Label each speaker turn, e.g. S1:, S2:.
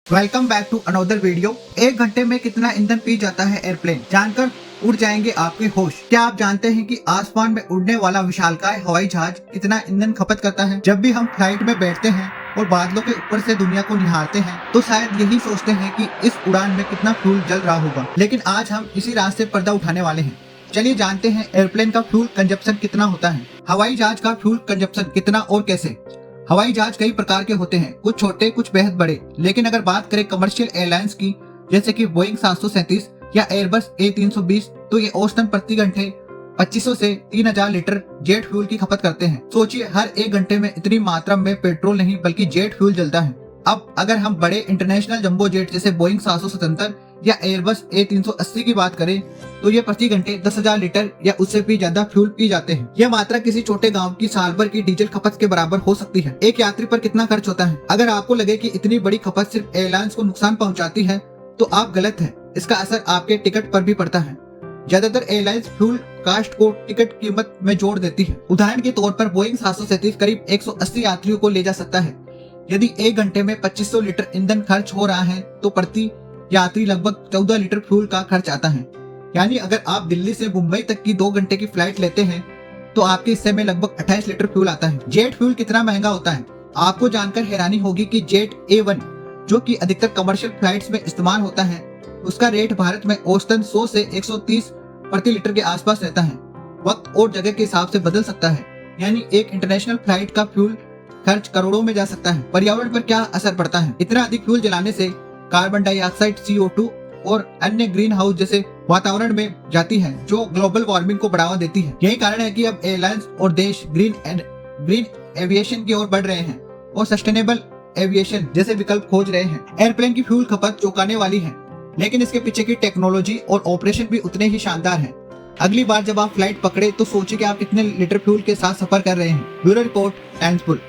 S1: Welcome back to another video. 1 घंटे में कितना ईंधन पी जाता है एयरप्लेन, जानकर उड़ जाएंगे आपके होश। क्या आप जानते हैं कि आसमान में उड़ने वाला विशालकाय हवाई जहाज कितना ईंधन खपत करता है? जब भी हम फ्लाइट में बैठते हैं और बादलों के ऊपर से दुनिया को निहारते हैं तो शायद यही सोचते हैं कि इस उड़ान में कितना फ्यूल जल रहा होगा, लेकिन आज हम इसी रात से पर्दा उठाने वाले हैं। चलिए जानते हैं एयरप्लेन का फ्यूल कंजप्शन कितना होता है, हवाई जहाज का फ्यूल कंजप्शन कितना और कैसे। हवाई जहाज कई प्रकार के होते हैं, कुछ छोटे कुछ बेहद बड़े। लेकिन अगर बात करें कमर्शियल एयरलाइंस की, जैसे कि बोइंग 737 या एयरबस A320, तो ये औसतन प्रति घंटे 2500 से 3000 लीटर जेट फ्यूल की खपत करते हैं। सोचिए, हर 1 घंटे में इतनी मात्रा में पेट्रोल नहीं बल्कि जेट फ्यूल जलता है। अब अगर हम बड़े इंटरनेशनल जंबो जेट जैसे बोइंग 777 या एयरबस A380 की बात करें तो ये प्रति घंटे 10,000 लीटर या उससे भी ज्यादा फ्यूल पी जाते हैं। यह मात्रा किसी छोटे गांव की साल भर की डीजल खपत के बराबर हो सकती है। एक यात्री पर कितना खर्च होता है? अगर आपको लगे कि इतनी बड़ी खपत सिर्फ एयरलाइंस को नुकसान पहुंचाती है तो आप गलत हैं। इसका असर आपके टिकट पर भी पड़ता है। ज्यादातर एयरलाइंस फ्यूल कास्ट को टिकट कीमत में जोड़ देती है। उदाहरण के तौर पर बोइंग 737 करीब 180 यात्रियों को ले जा सकता है। यदि 1 घंटे में 2500 लीटर ईंधन खर्च हो रहा है तो प्रति यात्री लगभग 14 लीटर फ्यूल का खर्च आता है। यानी अगर आप दिल्ली से मुंबई तक की 2 घंटे की फ्लाइट लेते हैं तो आपके हिस्से में लगभग 28 लीटर फ्यूल आता है। जेट फ्यूल कितना महंगा होता है? आपको जानकर हैरानी होगी कि जेट A1, जो कि अधिकतर कमर्शियल फ्लाइट्स में इस्तेमाल होता है, उसका रेट भारत में औसतन 100 से 130 प्रति लीटर के आसपास रहता है। वक्त और जगह के हिसाब से बदल सकता है, यानी एक इंटरनेशनल फ्लाइट का फ्यूल खर्च करोड़ों में जा सकता है। पर्यावरण पर क्या असर पड़ता है? इतना अधिक फ्यूल जलाने से कार्बन डाइऑक्साइड CO2 और अन्य ग्रीन हाउस जैसे वातावरण में जाती है, जो ग्लोबल वार्मिंग को बढ़ावा देती है। यही कारण है कि अब एयरलाइंस और देश ग्रीन एविएशन की ओर बढ़ रहे हैं और सस्टेनेबल एविएशन जैसे विकल्प खोज रहे हैं। एयरप्लेन की फ्यूल खपत चौंकाने वाली है, लेकिन इसके पीछे की टेक्नोलॉजी और ऑपरेशन भी उतने ही शानदार है। अगली बार जब आप फ्लाइट पकड़े तो सोचिए कि आप कितने लीटर फ्यूल के साथ सफर कर रहे हैं। Bureau report, times full.